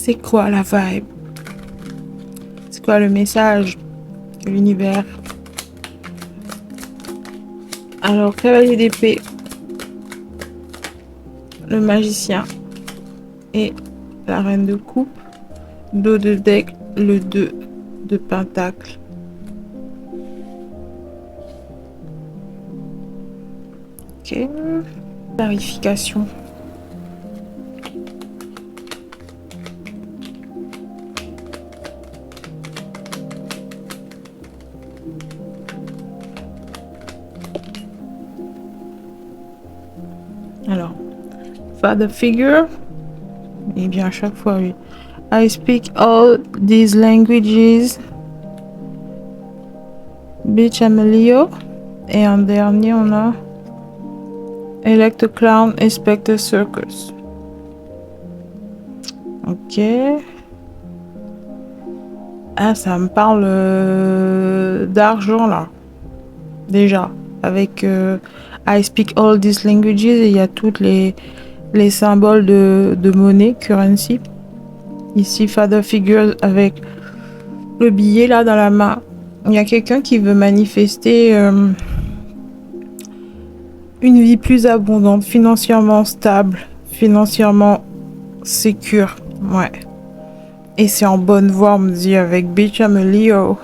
C'est quoi la vibe? C'est quoi le message de l'univers? Alors, cavalier d'épée, le magicien et la reine de coupe. Dos de deck, le 2 de pentacle. Ok. Clarification. Alors, father figure. Et bien à chaque fois, oui. I speak all these languages. Bitch, I'm a Leo. Et en dernier, on a Elect a Clown, Inspect a Circus. Ok. Ah, ça me parle d'argent là. Déjà. Avec I speak all these languages. Et il y a toutes les symboles de monnaie, currency. Ici, father figure avec le billet là dans la main. Il y a quelqu'un qui veut manifester une vie plus abondante, financièrement stable, financièrement sécure. Ouais. Et c'est en bonne voie, on me dit, avec Bitch, I'm a Leo.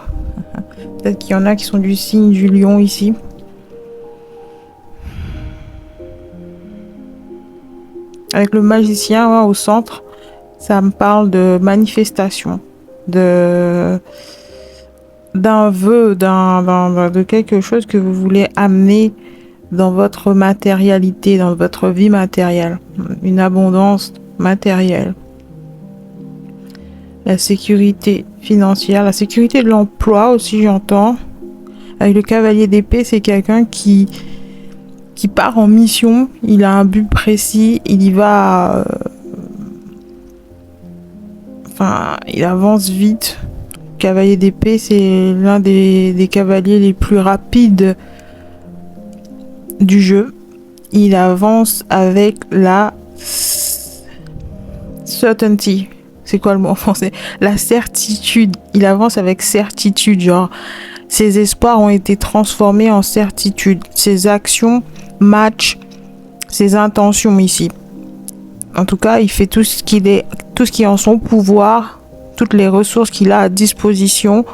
Peut-être qu'il y en a qui sont du signe du lion ici. Avec le magicien ouais, au centre, ça me parle de manifestation, d'un vœu, de quelque chose que vous voulez amener dans votre matérialité, dans votre vie matérielle, une abondance matérielle. La sécurité financière, la sécurité de l'emploi aussi, j'entends. Avec le cavalier d'épée, c'est quelqu'un qui part en mission, il a un but précis, il y va... il avance vite. Le cavalier d'épée, c'est l'un des cavaliers les plus rapides du jeu. Il avance avec la certainty. C'est quoi le mot en français? La certitude. Il avance avec certitude, genre ses espoirs ont été transformés en certitude. Ses actions matchent ses intentions ici. En tout cas, il fait tout ce qui est en son pouvoir, toutes les ressources qu'il a à disposition,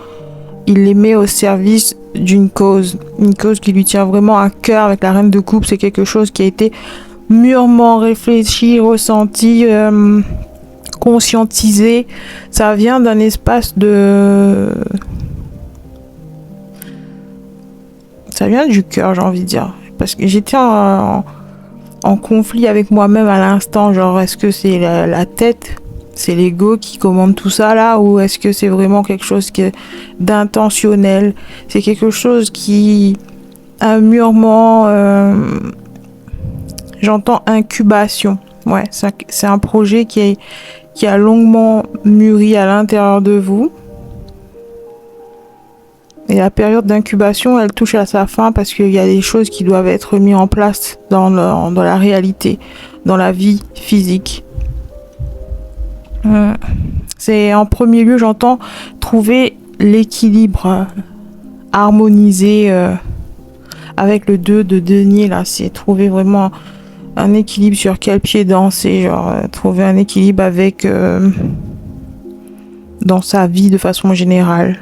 il les met au service d'une cause, une cause qui lui tient vraiment à cœur. Avec la reine de coupe, c'est quelque chose qui a été mûrement réfléchi, ressenti, conscientisé. Ça vient d'un espace ça vient du cœur, j'ai envie de dire. Parce que j'étais en conflit avec moi-même à l'instant, genre est-ce que c'est la tête, c'est l'ego qui commande tout ça là, ou est-ce que c'est vraiment quelque chose d'intentionnel, c'est quelque chose qui a mûrement, j'entends incubation, ouais, c'est un projet qui a longuement mûri à l'intérieur de vous. Et la période d'incubation, elle touche à sa fin parce qu'il y a des choses qui doivent être mises en place dans la réalité, dans la vie physique. C'est en premier lieu, j'entends, trouver l'équilibre, harmoniser avec le 2 de denier, là, c'est trouver vraiment un équilibre sur quel pied danser, genre trouver un équilibre avec dans sa vie de façon générale.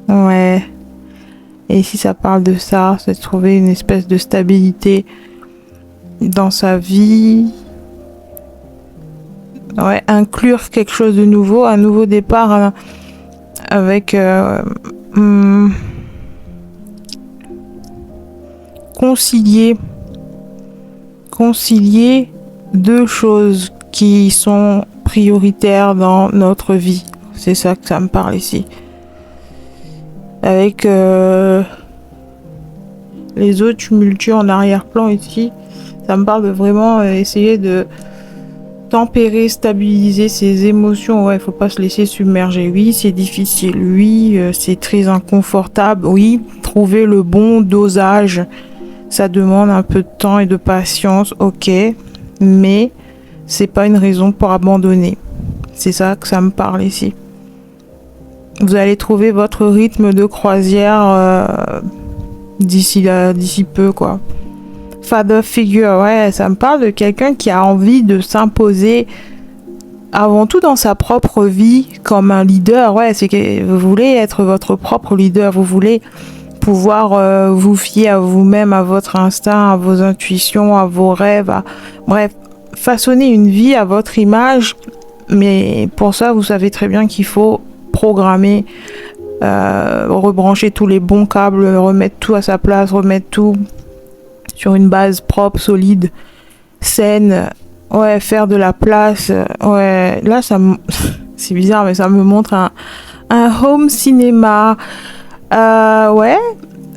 Ouais. Et si ça parle de ça, c'est de trouver une espèce de stabilité dans sa vie. Ouais, inclure quelque chose de nouveau, un nouveau départ avec concilier deux choses qui sont prioritaires dans notre vie. C'est ça que ça me parle ici. Avec les autres tumultueux en arrière-plan ici, ça me parle de vraiment essayer de tempérer, stabiliser ses émotions. Ouais, faut pas se laisser submerger. Oui, c'est difficile. Oui, c'est très inconfortable. Oui, trouver le bon dosage, ça demande un peu de temps et de patience. Ok, mais c'est pas une raison pour abandonner. C'est ça que ça me parle ici. Vous allez trouver votre rythme de croisière d'ici peu, quoi. Father figure, ouais, ça me parle de quelqu'un qui a envie de s'imposer avant tout dans sa propre vie comme un leader. Ouais, c'est que vous voulez être votre propre leader, vous voulez pouvoir vous fier à vous-même, à votre instinct, à vos intuitions, à vos rêves, bref, façonner une vie à votre image. Mais pour ça, vous savez très bien qu'il faut programmer, rebrancher tous les bons câbles, remettre tout à sa place, remettre tout sur une base propre, solide, saine. Ouais, faire de la place. Ouais, là, c'est bizarre, mais ça me montre un home cinéma. Ouais,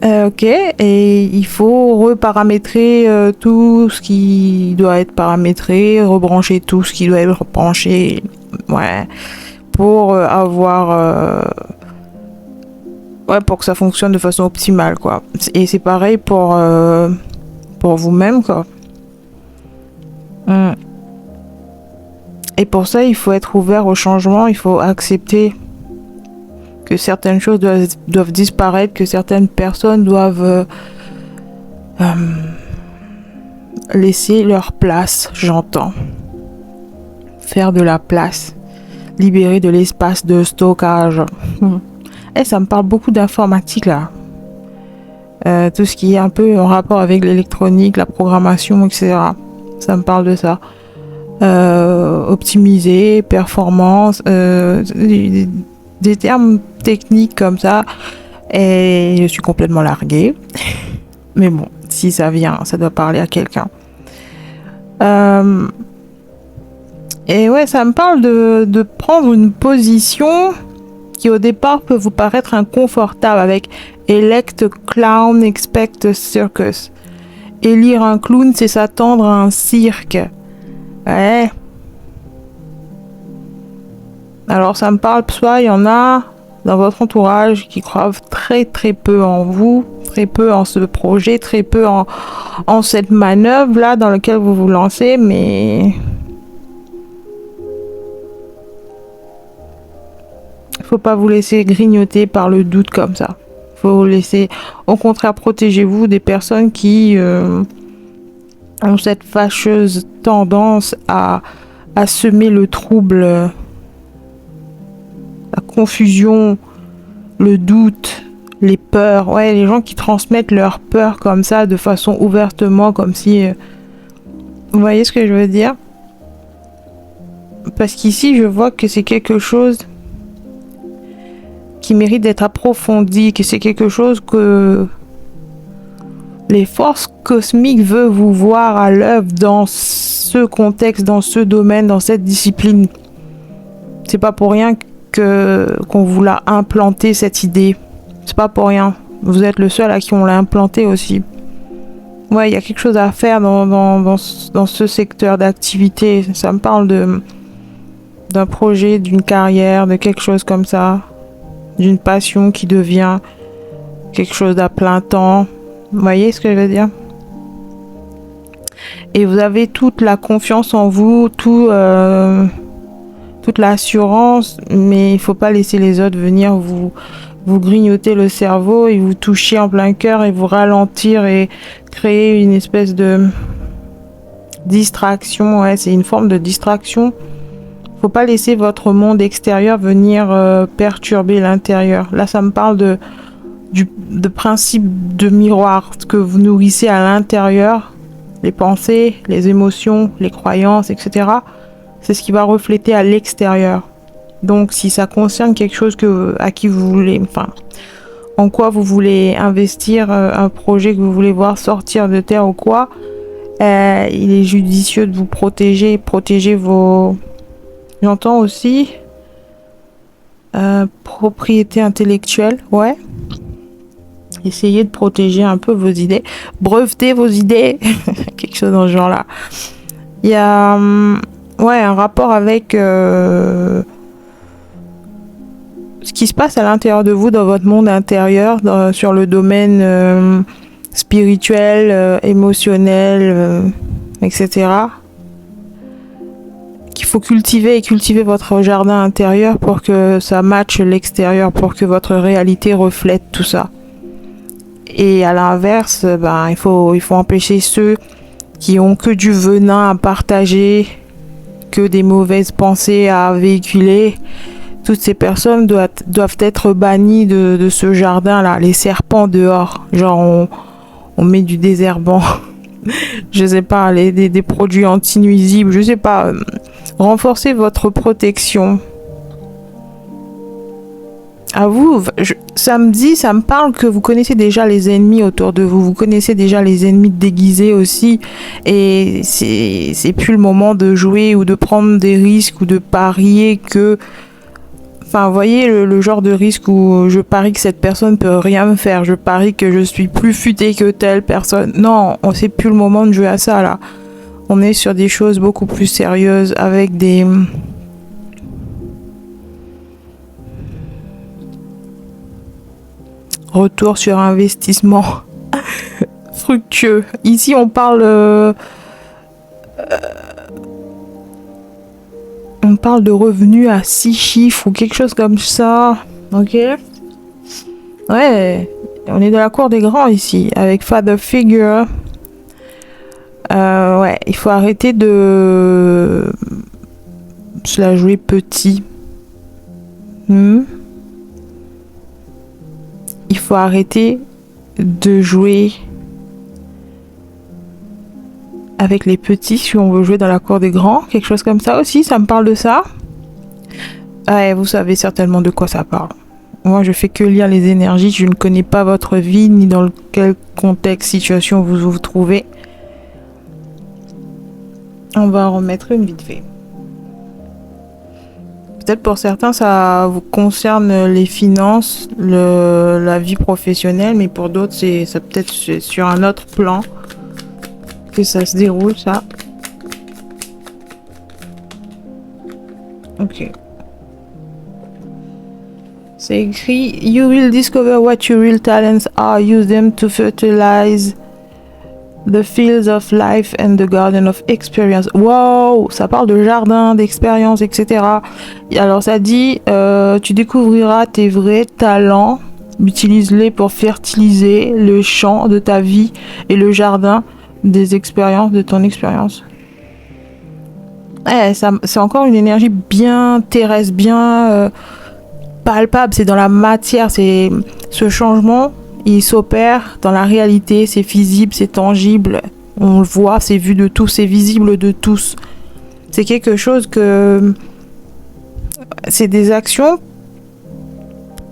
ok. Et il faut reparamétrer tout ce qui doit être paramétré, rebrancher tout ce qui doit être rebranché. Ouais, pour ouais, pour que ça fonctionne de façon optimale, quoi. Et c'est pareil pour vous-même, quoi. Et pour ça, il faut être ouvert au changement, il faut accepter que certaines choses doivent disparaître, que certaines personnes doivent laisser leur place, j'entends. Faire de la place, libérer de l'espace de stockage. Et ça me parle beaucoup d'informatique là. Tout ce qui est un peu en rapport avec l'électronique, la programmation, etc. Ça me parle de ça. Optimiser, performance, des termes techniques comme ça. Et je suis complètement larguée. Mais bon, si ça vient, ça doit parler à quelqu'un. Et ouais, ça me parle de prendre une position qui au départ peut vous paraître inconfortable avec elect clown, expect circus. Élire un clown, c'est s'attendre à un cirque. Ouais. Alors ça me parle, soit il y en a dans votre entourage qui croient très très peu en vous, très peu en ce projet, très peu en cette manœuvre là dans laquelle vous vous lancez, mais faut pas vous laisser grignoter par le doute comme ça. Faut vous laisser, au contraire, protégez-vous des personnes qui ont cette fâcheuse tendance à semer le trouble, la confusion, le doute, les peurs. Ouais, les gens qui transmettent leurs peurs comme ça, de façon ouvertement, comme si... Vous voyez ce que je veux dire? Parce qu'ici, je vois que c'est quelque chose qui mérite d'être approfondi, que c'est quelque chose que les forces cosmiques veulent vous voir à l'œuvre dans ce contexte, dans ce domaine, dans cette discipline. C'est pas pour rien qu'on vous l'a implanté cette idée. C'est pas pour rien. Vous êtes le seul à qui on l'a implanté aussi. Ouais, il y a quelque chose à faire dans ce secteur d'activité. Ça me parle d'un projet, d'une carrière, de quelque chose comme ça. D'une passion qui devient quelque chose d'à plein temps. Vous voyez ce que je veux dire? Et vous avez toute la confiance en vous, toute l'assurance, mais il faut pas laisser les autres venir vous grignoter le cerveau et vous toucher en plein cœur et vous ralentir et créer une espèce de distraction. Ouais, c'est une forme de distraction. Faut pas laisser votre monde extérieur venir perturber l'intérieur. Là, ça me parle de principe de miroir, ce que vous nourrissez à l'intérieur, les pensées, les émotions, les croyances, etc. C'est ce qui va refléter à l'extérieur. Donc, si ça concerne quelque chose à qui vous voulez, enfin, en quoi vous voulez investir, un projet que vous voulez voir sortir de terre ou quoi, il est judicieux de vous protéger vos... J'entends aussi propriété intellectuelle, ouais. Essayez de protéger un peu vos idées, breveter vos idées, quelque chose dans ce genre-là. Il y a ouais, un rapport avec ce qui se passe à l'intérieur de vous, dans votre monde intérieur, sur le domaine émotionnel, etc. Qu'il faut cultiver et cultiver votre jardin intérieur pour que ça matche l'extérieur, pour que votre réalité reflète tout ça. Et à l'inverse, il faut empêcher ceux qui ont que du venin à partager, que des mauvaises pensées à véhiculer. Toutes ces personnes doivent être bannies de ce jardin-là. Les serpents dehors. Genre, on met du désherbant. Je sais pas, des produits anti-nuisibles. Je sais pas. Renforcez votre protection. À vous, ça me parle que vous connaissez déjà les ennemis autour de vous. Vous connaissez déjà les ennemis déguisés aussi. Et c'est plus le moment de jouer ou de prendre des risques ou de parier que... Enfin, vous voyez le genre de risque où je parie que cette personne peut rien me faire. Je parie que je suis plus futé que telle personne. Non, c'est plus le moment de jouer à ça là. On est sur des choses beaucoup plus sérieuses avec des... retours sur investissement fructueux. Ici, on parle... on parle de revenus à 6 chiffres ou quelque chose comme ça. Ok. Ouais, on est dans la cour des grands ici, avec Father Figure. Ouais, il faut arrêter de se la jouer petit. Il faut arrêter de jouer avec les petits si on veut jouer dans la cour des grands. Quelque chose comme ça aussi, ça me parle de ça. Ouais, vous savez certainement de quoi ça parle. Moi, je fais que lire les énergies. Je ne connais pas votre vie, ni dans quel contexte, situation vous vous trouvez. On va en remettre une vite fait. Peut-être pour certains, ça vous concerne les finances, la vie professionnelle, mais pour d'autres, c'est peut-être sur un autre plan que ça se déroule, ça. Ok. C'est écrit: You will discover what your real talents are. Use them to fertilize the fields of life and the garden of experience. Wow, ça parle de jardin, d'expérience, etc. Alors ça dit, tu découvriras tes vrais talents. Utilise-les pour fertiliser le champ de ta vie et le jardin des expériences, de ton expérience. C'est encore une énergie bien terrestre, bien palpable. C'est dans la matière. C'est ce changement. Il s'opère dans la réalité, c'est visible, c'est tangible, on le voit, c'est vu de tous, c'est visible de tous. C'est quelque chose que... C'est des actions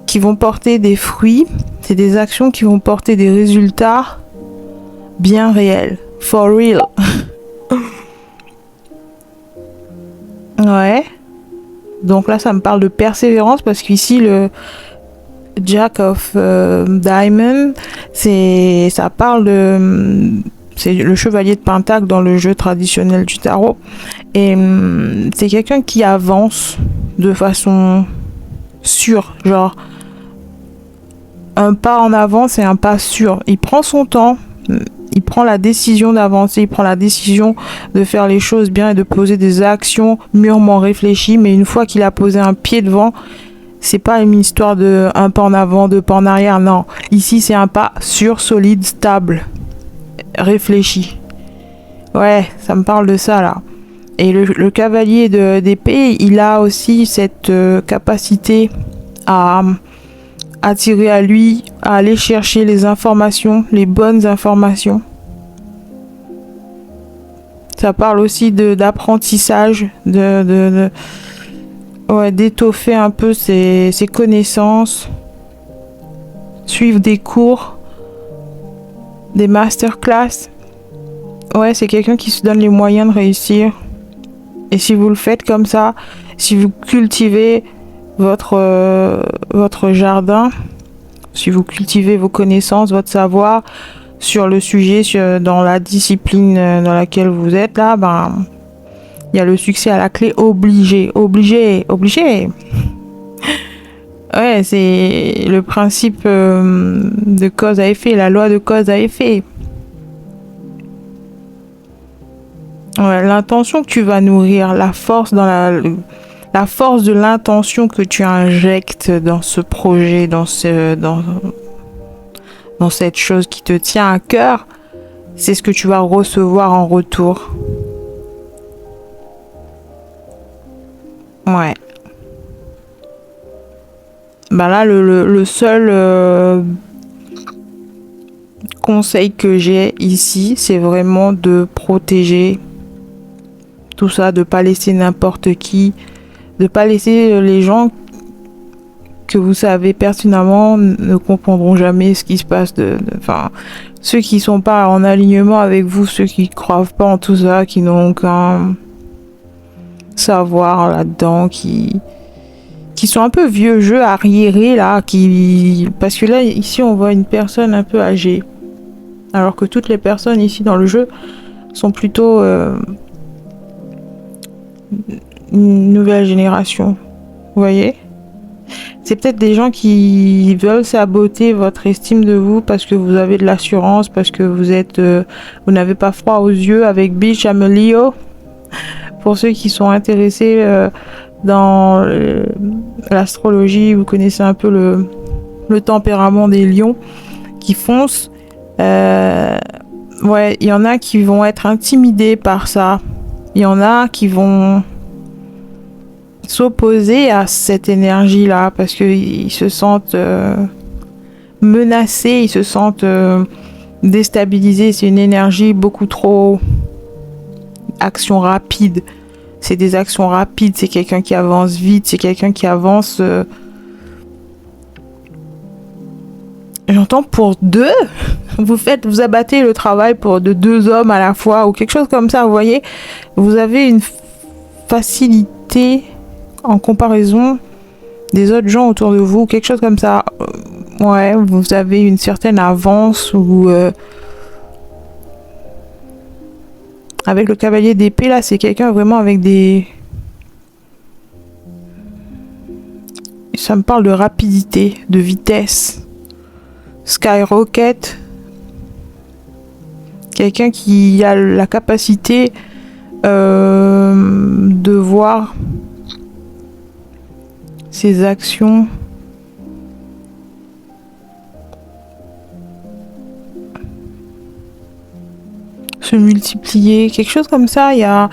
qui vont porter des fruits, c'est des actions qui vont porter des résultats bien réels. For real. Ouais. Donc là, ça me parle de persévérance parce qu'ici, le Jack of Diamond, ça parle de... c'est le chevalier de Pentacle dans le jeu traditionnel du tarot. Et c'est quelqu'un qui avance de façon sûre. Genre, un pas en avant, c'est un pas sûr. Il prend son temps, il prend la décision d'avancer, il prend la décision de faire les choses bien et de poser des actions mûrement réfléchies. Mais une fois qu'il a posé un pied devant, c'est pas une histoire de un pas en avant, deux pas en arrière, non. Ici, c'est un pas sûr, solide, stable, réfléchi. Ouais, ça me parle de ça, là. Et le cavalier d'épée, il a aussi cette capacité à attirer à lui, à aller chercher les informations, les bonnes informations. Ça parle aussi d'apprentissage, d'étoffer un peu ses connaissances, suivre des cours, des masterclass. Ouais, c'est quelqu'un qui se donne les moyens de réussir. Et si vous le faites comme ça, si vous cultivez votre jardin, si vous cultivez vos connaissances, votre savoir sur le sujet, dans la discipline dans laquelle vous êtes là, il y a le succès à la clé, obligé. Ouais, c'est le principe de cause à effet, la loi de cause à effet. Ouais, l'intention que tu vas nourrir, la force la force de l'intention que tu injectes dans ce projet, dans cette chose qui te tient à cœur, c'est ce que tu vas recevoir en retour. Ouais. Bah là, le seul conseil que j'ai ici, c'est vraiment de protéger tout ça, de pas laisser n'importe qui, de pas laisser les gens que vous savez pertinemment ne comprendront jamais ce qui se passe enfin, ceux qui sont pas en alignement avec vous, ceux qui croient pas en tout ça, qui n'ont aucun savoir là-dedans, qui sont un peu vieux jeu, arriérés là, parce que là ici on voit une personne un peu âgée, alors que toutes les personnes ici dans le jeu sont plutôt une nouvelle génération, vous voyez. C'est peut-être des gens qui veulent saboter votre estime de vous parce que vous avez de l'assurance, parce que vous n'avez pas froid aux yeux avec Beach Amelio. Pour ceux qui sont intéressés dans l'astrologie, vous connaissez un peu le tempérament des lions qui foncent. Ouais, il y en a qui vont être intimidés par ça. Il y en a qui vont s'opposer à cette énergie-là parce qu'ils se sentent menacés, ils se sentent déstabilisés. C'est une énergie beaucoup trop action rapide. C'est des actions rapides, c'est quelqu'un qui avance vite, c'est quelqu'un qui avance... J'entends pour deux. Vous abattez le travail pour de deux hommes à la fois ou quelque chose comme ça, vous voyez. Vous avez une facilité en comparaison des autres gens autour de vous, quelque chose comme ça. Ouais, vous avez une certaine avance ou avec le cavalier d'épée là, c'est quelqu'un vraiment avec des... Ça me parle de rapidité, de vitesse. Skyrocket. Quelqu'un qui a la capacité de voir ses actions se multiplier, quelque chose comme ça. Il y a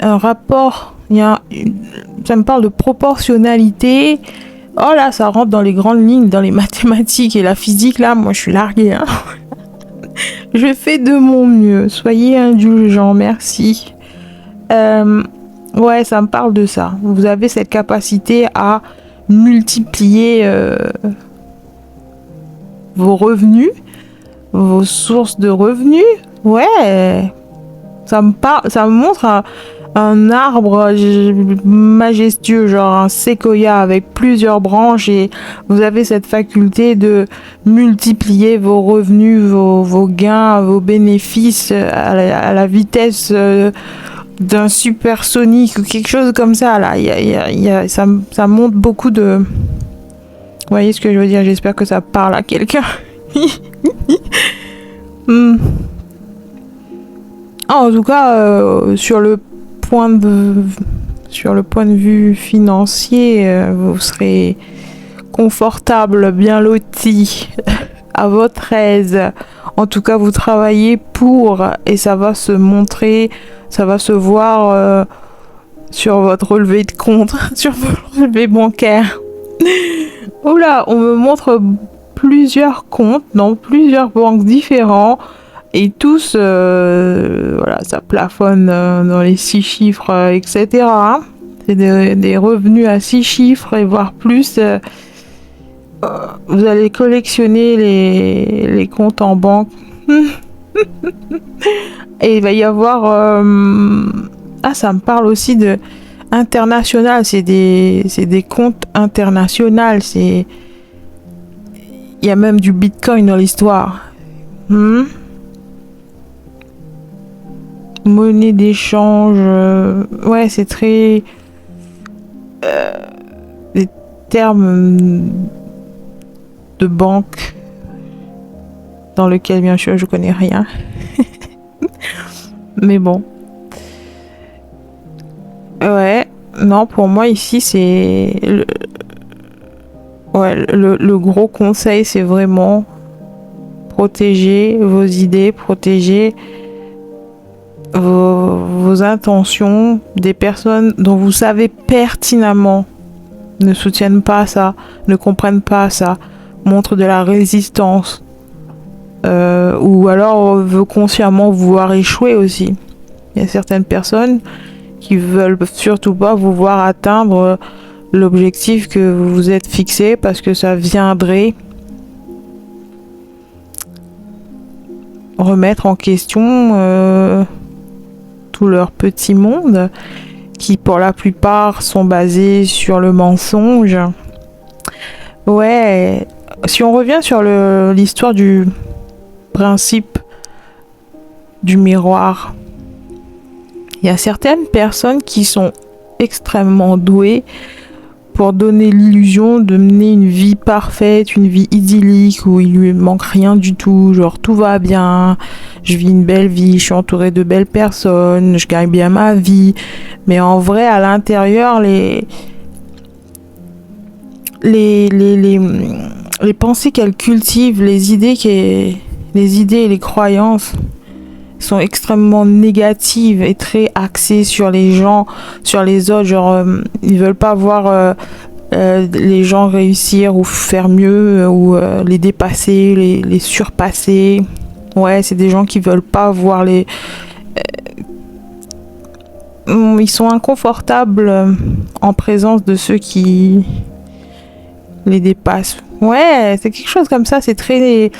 un rapport, ça me parle de proportionnalité. Oh là, ça rentre dans les grandes lignes, dans les mathématiques et la physique. Là, moi, je suis larguée. Hein. Je fais de mon mieux. Soyez indulgents, merci. Ouais, ça me parle de ça. Vous avez cette capacité à multiplier vos revenus, vos sources de revenus. Ouais, ça me montre un arbre majestueux, genre un séquoia avec plusieurs branches, et vous avez cette faculté de multiplier vos revenus, vos gains, vos bénéfices à la vitesse d'un supersonique ou quelque chose comme ça. Là, ça montre beaucoup de... Vous voyez ce que je veux dire? J'espère que ça parle à quelqu'un. En tout cas, sur le point de vue financier, vous serez confortable, bien loti, à votre aise. En tout cas, vous travaillez pour, et ça va se montrer, ça va se voir sur votre relevé de compte, sur votre relevé bancaire. Oula, on me montre plusieurs comptes dans plusieurs banques différents. Et tous, voilà, ça plafonne dans les 6 chiffres, etc. C'est des revenus à 6 chiffres et voire plus. Vous allez collectionner les comptes en banque. Et il va y avoir... Ah, ça me parle aussi de international. C'est des comptes internationaux. Il y a même du Bitcoin dans l'histoire. Monnaie d'échange, ouais, c'est très des termes de banque dans lequel bien sûr je connais rien. Mais bon, Ouais, non, pour moi ici, c'est... le gros conseil, c'est vraiment protéger vos idées, protéger vos intentions des personnes dont vous savez pertinemment ne soutiennent pas ça, ne comprennent pas ça, montrent de la résistance, ou alors veut consciemment vous voir échouer aussi. Il y a certaines personnes qui veulent surtout pas vous voir atteindre l'objectif que vous vous êtes fixé parce que ça viendrait remettre en question tout leur petit monde qui pour la plupart sont basés sur le mensonge. Ouais, si on revient sur l'histoire du principe du miroir, il y a certaines personnes qui sont extrêmement douées pour donner l'illusion de mener une vie parfaite, une vie idyllique où il lui manque rien du tout, genre tout va bien, je vis une belle vie, je suis entourée de belles personnes, je gagne bien ma vie. Mais en vrai, à l'intérieur, les pensées qu'elle cultive, les idées et les croyances sont extrêmement négatives et très axées sur les gens, sur les autres. Genre, ils veulent pas voir les gens réussir ou faire mieux ou les dépasser, les surpasser. Ouais, c'est des gens qui veulent pas voir les... ils sont inconfortables en présence de ceux qui les dépassent. Ouais, c'est quelque chose comme ça, c'est très...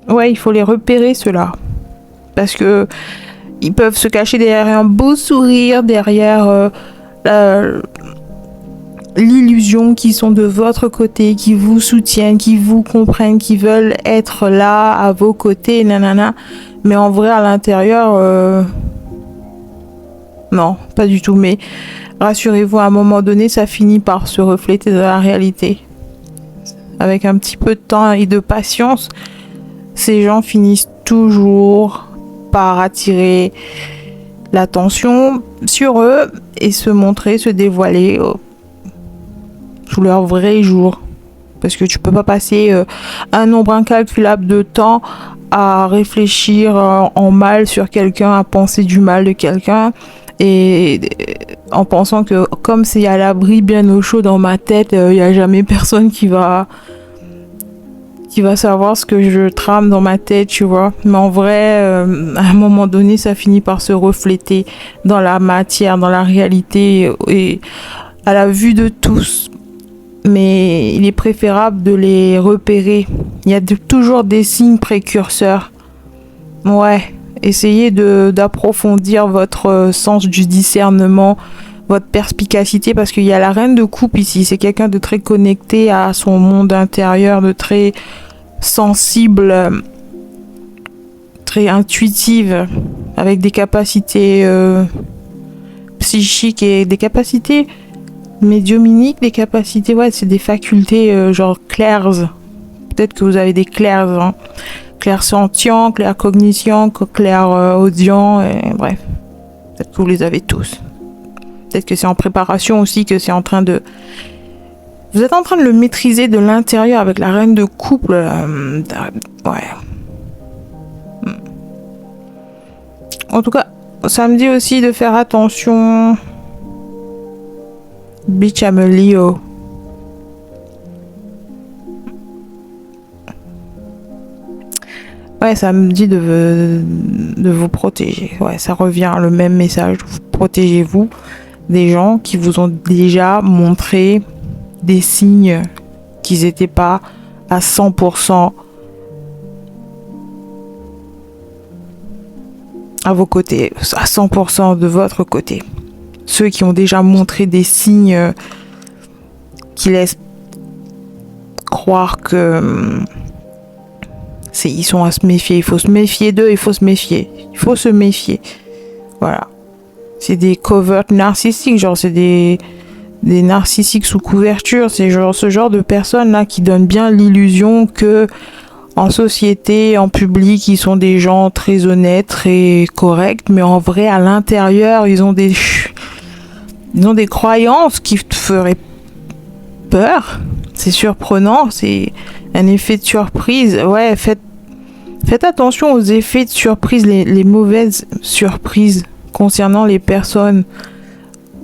Ouais, il faut les repérer, ceux-là. Parce que ils peuvent se cacher derrière un beau sourire, derrière l'illusion qu'ils sont de votre côté, qui vous soutiennent, qui vous comprennent, qui veulent être là à vos côtés, nanana. Mais en vrai, à l'intérieur, non, pas du tout. Mais rassurez-vous, à un moment donné, ça finit par se refléter dans la réalité. Avec un petit peu de temps et de patience, ces gens finissent toujours par attirer l'attention sur eux et se montrer, se dévoiler sous leur vrai jour. Parce que tu peux pas passer un nombre incalculable de temps à réfléchir en mal sur quelqu'un, à penser du mal de quelqu'un et en pensant que comme c'est à l'abri bien au chaud dans ma tête, il n'y a jamais personne qui va savoir ce que je trame dans ma tête, tu vois. Mais en vrai, à un moment donné, ça finit par se refléter dans la matière, dans la réalité et à la vue de tous. Mais il est préférable de les repérer. Il y a toujours des signes précurseurs. Ouais, essayez d'approfondir votre sens du discernement, votre perspicacité, parce qu'il y a la reine de coupe ici. C'est quelqu'un de très connecté à son monde intérieur, de très sensible, très intuitive, avec des capacités psychiques et des capacités médiumniques, des capacités, ouais, c'est des facultés genre clairs. Peut-être que vous avez des clairs, hein. Clairsentient, claircognition, clairaudient, bref. Peut-être que vous les avez tous. Peut-être que c'est en préparation aussi, que c'est en train de... Vous êtes en train de le maîtriser de l'intérieur avec la reine de couple. Ouais. En tout cas, ça me dit aussi de faire attention. Bitch, I'm a Leo. Ouais, ça me dit de vous protéger. Ouais, ça revient le même message. Protégez-vous des gens qui vous ont déjà montré des signes qu'ils n'étaient pas à 100% à vos côtés, à 100% de votre côté. Ceux qui ont déjà montré des signes qui laissent croire que ils sont à se méfier. Il faut se méfier d'eux, il faut se méfier. Il faut se méfier. Voilà. C'est des covert narcissiques, genre c'est des narcissiques sous couverture. C'est genre ce genre de personnes là qui donnent bien l'illusion que En société, en public, ils sont des gens très honnêtes, très corrects, mais en vrai, à l'intérieur, ils ont des croyances qui te feraient peur. C'est surprenant, c'est un effet de surprise. Ouais, faites attention aux effets de surprise, les mauvaises surprises concernant les personnes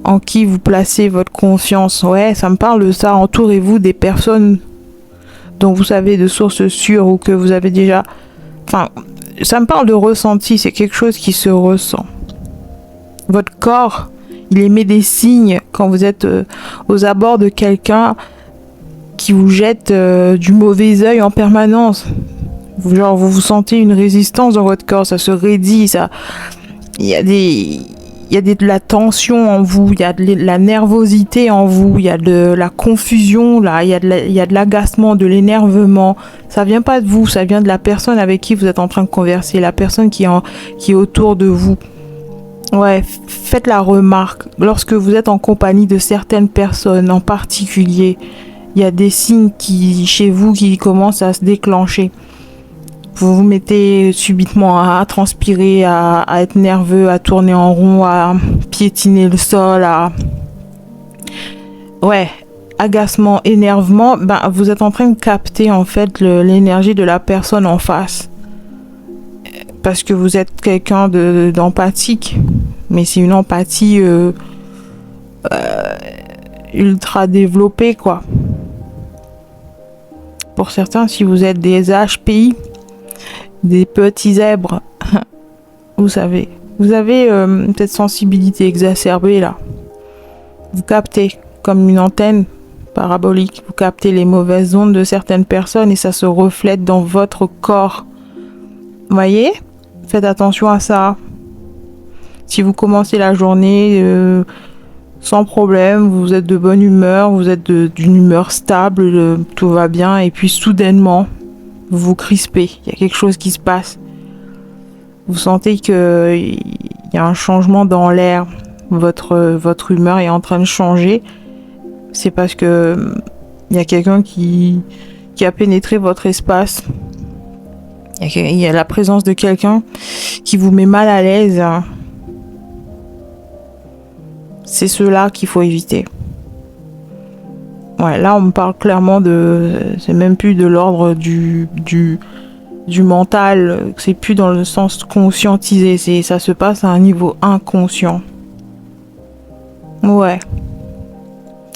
en qui vous placez votre confiance. Ouais, ça me parle de ça. Entourez-vous des personnes dont vous savez de sources sûres ou que vous avez déjà... Enfin, ça me parle de ressenti, c'est quelque chose qui se ressent. Votre corps, il émet des signes quand vous êtes aux abords de quelqu'un qui vous jette du mauvais œil en permanence. Genre, vous sentez une résistance dans votre corps, ça se raidit, ça... Il y a de la tension en vous, il y a de la nervosité en vous, il y a de la confusion, là, il y a de l'agacement, de l'énervement. Ça vient pas de vous, ça vient de la personne avec qui vous êtes en train de converser, la personne qui est autour de vous. Ouais, faites la remarque. Lorsque vous êtes en compagnie de certaines personnes en particulier, il y a des signes chez vous qui commencent à se déclencher. Vous vous mettez subitement à transpirer, à être nerveux, à tourner en rond, à piétiner le sol, Ouais, agacement, énervement, vous êtes en train de capter en fait l'énergie de la personne en face. Parce que vous êtes quelqu'un d'empathique. Mais c'est une empathie ultra développée, quoi. Pour certains, si vous êtes des HPI, des petits zèbres, vous avez cette sensibilité exacerbée là. Vous captez comme une antenne parabolique, vous captez les mauvaises ondes de certaines personnes et ça se reflète dans votre corps. Vous voyez? Faites attention à ça. Si vous commencez la journée sans problème, vous êtes de bonne humeur, vous êtes d'une humeur stable, tout va bien et puis soudainement, vous vous crispez, il y a quelque chose qui se passe. Vous sentez qu'il y a un changement dans l'air, votre humeur est en train de changer. C'est parce que il y a quelqu'un qui a pénétré votre espace. Il y a la présence de quelqu'un qui vous met mal à l'aise. C'est cela qu'il faut éviter. Ouais, là on me parle clairement c'est même plus de l'ordre du mental, c'est plus dans le sens conscientisé, ça se passe à un niveau inconscient. Ouais.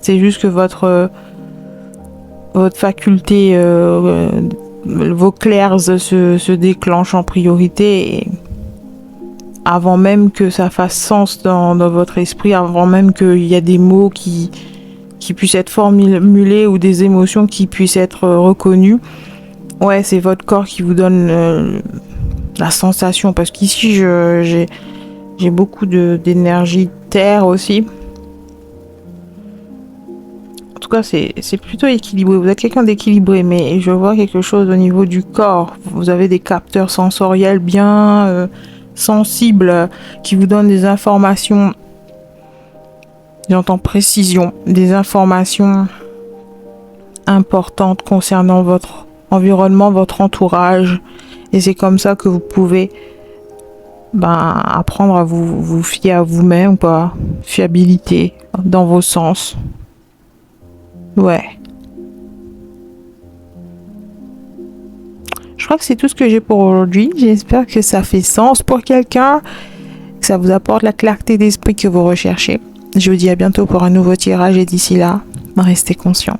C'est juste que votre faculté, vos clairs se déclenchent en priorité et avant même que ça fasse sens dans votre esprit, avant même qu'il y ait des mots qui puissent être formulés ou des émotions qui puissent être reconnues. Ouais, c'est votre corps qui vous donne la sensation. Parce qu'ici, j'ai beaucoup d'énergie terre aussi. En tout cas, c'est plutôt équilibré. Vous êtes quelqu'un d'équilibré, mais je vois quelque chose au niveau du corps. Vous avez des capteurs sensoriels bien sensibles qui vous donnent des informations. J'entends précision, des informations importantes concernant votre environnement, votre entourage. Et c'est comme ça que vous pouvez apprendre à vous fier à vous-même, quoi. Fiabilité dans vos sens. Ouais. Je crois que c'est tout ce que j'ai pour aujourd'hui. J'espère que ça fait sens pour quelqu'un, que ça vous apporte la clarté d'esprit que vous recherchez. Je vous dis à bientôt pour un nouveau tirage et d'ici là, restez conscients.